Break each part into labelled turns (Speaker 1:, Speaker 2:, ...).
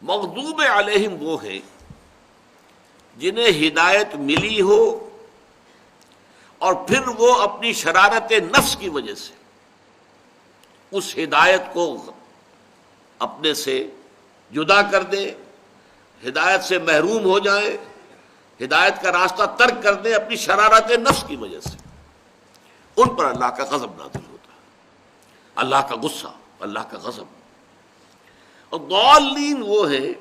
Speaker 1: مغضوب علیہم وہ ہیں جنہیں ہدایت ملی ہو اور پھر وہ اپنی شرارت نفس کی وجہ سے اس ہدایت کو اپنے سے جدا کر دیں، ہدایت سے محروم ہو جائیں، ہدایت کا راستہ ترک کر دیں اپنی شرارت نفس کی وجہ سے، ان پر اللہ کا غضب نازل ہوتا ہے، اللہ کا غصہ، اللہ کا غضب۔ اور ضالین وہ ہیں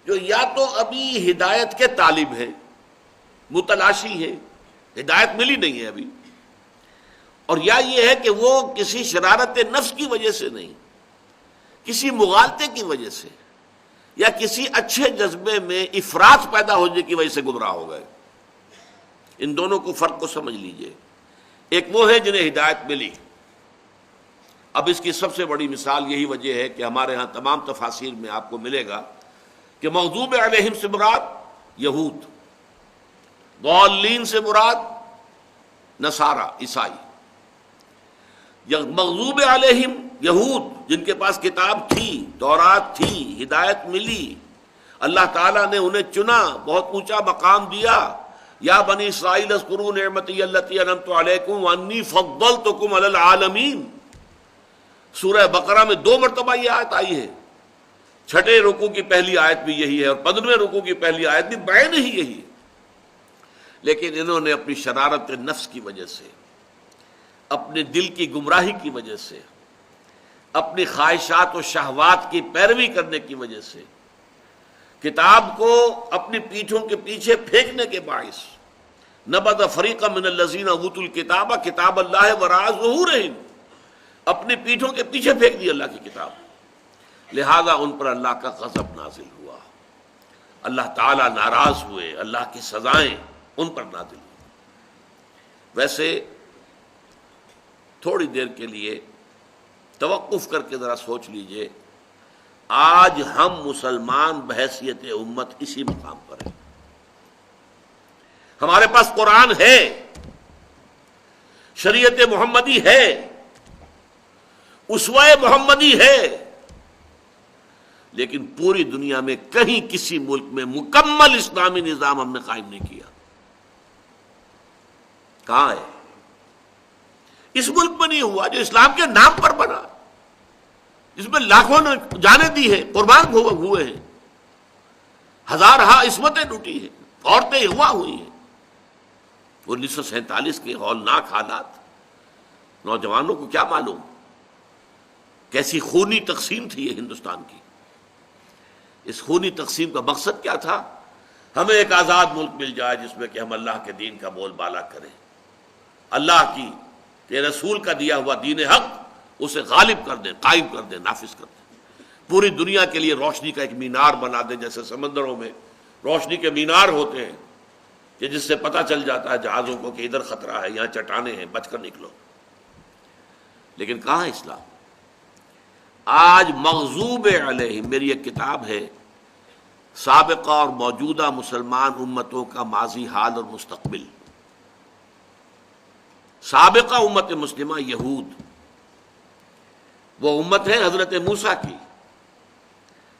Speaker 1: جو یا تو ابھی ہدایت کے طالب ہیں، متلاشی ہیں، ہدایت ملی نہیں ہے ابھی، اور یا یہ ہے کہ وہ کسی شرارت نفس کی وجہ سے نہیں، کسی مغالطے کی وجہ سے یا کسی اچھے جذبے میں افراط پیدا ہونے کی وجہ سے گمراہ ہو گئے۔ ان دونوں کو فرق کو سمجھ لیجئے۔ ایک وہ ہے جنہیں ہدایت ملی، اب اس کی سب سے بڑی مثال یہی وجہ ہے کہ ہمارے ہاں تمام تفاسیر میں آپ کو ملے گا کہ مغضوب علیہم سے مراد یہود، ضالین سے مراد نصارہ عیسائی۔ مغضوب علیہم یہود جن کے پاس کتاب تھی، تورات تھی، ہدایت ملی، اللہ تعالیٰ نے انہیں چنا، بہت اونچا مقام دیا، یا بنی اسرائیل اذکروا نعمتی التی انعمت علیکم وانی فضلتکم علی العالمین۔ سورہ بقرہ میں 2 مرتبہ یہ آیت آئی ہے، چھٹے رکوع کی پہلی آیت بھی یہی ہے اور 15ویں رکوع کی پہلی آیت بھی بعین ہی یہی ہے۔ لیکن انہوں نے اپنی شرارت نفس کی وجہ سے، اپنے دل کی گمراہی کی وجہ سے، اپنی خواہشات و شہوات کی پیروی کرنے کی وجہ سے کتاب کو اپنی پیٹھوں کے پیچھے پھینکنے کے باعث نبذ فریق من الذین اوتوا الکتاب کتاب اللہ وراء ظہورہم، اپنی پیٹھوں کے پیچھے پھینک دی اللہ کی کتاب، لہذا ان پر اللہ کا غضب نازل ہوا، اللہ تعالیٰ ناراض ہوئے، اللہ کی سزائیں ان پر نازل ہوئی۔ ویسے تھوڑی دیر کے لیے توقف کر کے ذرا سوچ لیجئے، آج ہم مسلمان بحیثیت امت اسی مقام پر ہیں۔ ہمارے پاس قرآن ہے، شریعت محمدی ہے، اسوہ محمدی ہے، لیکن پوری دنیا میں کہیں کسی ملک میں مکمل اسلامی نظام ہم نے قائم نہیں کیا۔ کہاں ہے؟ اس ملک میں نہیں ہوا جو اسلام کے نام پر بنا، جس میں لاکھوں نے جانیں دی ہیں، قربان ہوئے ہیں، ہزارہا عصمتیں لوٹی ہیں، عورتیں اغوا ہوئی ہیں۔ 1947 کے ہولناک حالات، نوجوانوں کو کیا معلوم کیسی خونی تقسیم تھی یہ ہندوستان کی۔ اس خونی تقسیم کا مقصد کیا تھا؟ ہمیں ایک آزاد ملک مل جائے جس میں کہ ہم اللہ کے دین کا بول بالا کریں، اللہ کی کہ رسول کا دیا ہوا دین حق اسے غالب کر دیں، قائم کر دیں، نافذ کر دیں، پوری دنیا کے لیے روشنی کا ایک مینار بنا دیں، جیسے سمندروں میں روشنی کے مینار ہوتے ہیں کہ جس سے پتہ چل جاتا ہے جہازوں کو کہ ادھر خطرہ ہے، یہاں چٹانیں ہیں، بچ کر نکلو۔ لیکن کہاں ہے اسلام؟ آج مغضوب علیہم، میری ایک کتاب ہے سابقہ اور موجودہ مسلمان امتوں کا ماضی، حال اور مستقبل۔ سابقہ امت مسلمہ یہود، وہ امت ہے حضرت موسیٰ کی،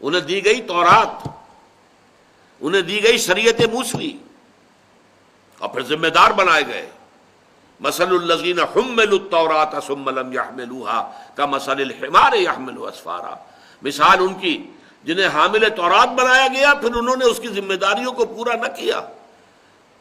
Speaker 1: انہیں دی گئی تورات، انہیں دی گئی شریعت موسوی، اور پھر ذمہ دار بنائے گئے۔ مثل الذین حملوا التوراۃ ثم لم يحملوها كمثل الحمار يحمل اسفارا، مثال ان کی جنہیں حامل تورات بنایا گیا پھر انہوں نے اس کی ذمہ داریوں کو پورا نہ کیا،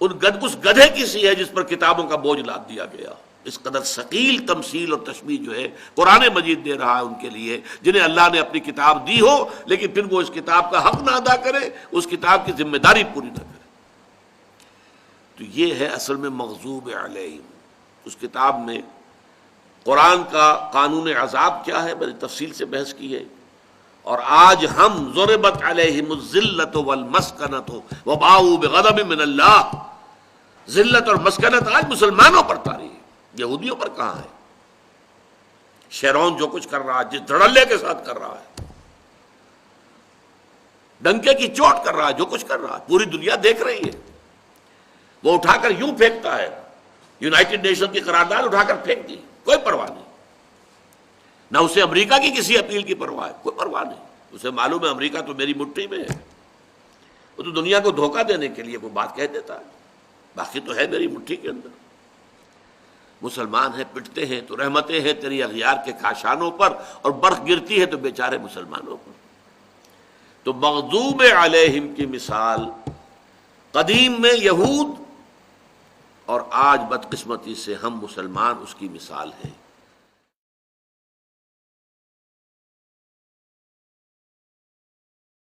Speaker 1: اس گدھے کی سی ہے جس پر کتابوں کا بوجھ لاد دیا گیا۔ اس قدر ثقیل تمثیل اور تشبیہ جو ہے قرآن مجید دے رہا ہے ان کے لیے جنہیں اللہ نے اپنی کتاب دی ہو لیکن پھر وہ اس کتاب کا حق نہ ادا کرے، اس کتاب کی ذمہ داری پوری نہ کرے۔ تو یہ ہے اصل میں مغضوب علیہم۔ اس کتاب میں قرآن کا قانون عذاب کیا ہے میں نے تفصیل سے بحث کی ہے، اور آج ہم ضربت علیہم الذلۃ والمسکنۃ وباؤوا بغضب من اللہ، ذلت اور مسکنت آج مسلمانوں پر طاری ہے، یہودیوں پر کہاں ہے؟ شیرون جو کچھ کر رہا ہے، جس دھڑلے کے ساتھ کر رہا ہے، ڈنکے کی چوٹ کر رہا ہے، جو کچھ کر رہا ہے پوری دنیا دیکھ رہی ہے۔ وہ اٹھا کر یوں پھینکتا ہے، یونائٹڈ نیشن کی قرارداد اٹھا کر پھینک دی، کوئی پرواہ نہیں، نہ اسے امریکہ کی کسی اپیل کی پرواہ ہے، کوئی پرواہ نہیں، اسے معلوم ہے امریکہ تو میری مٹھی میں ہے، وہ تو دنیا کو دھوکہ دینے کے لیے کوئی بات کہہ دیتا ہے، باقی تو ہے میری مٹھی کے اندر۔ مسلمان ہیں پٹتے ہیں تو رحمتیں ہیں تیری اغیار کے کاشانوں پر، اور برف گرتی ہے تو بیچارے مسلمانوں پر۔ تو مغضوب علیہم کی مثال قدیم میں یہود، اور آج بدقسمتی سے ہم مسلمان اس کی مثال ہیں۔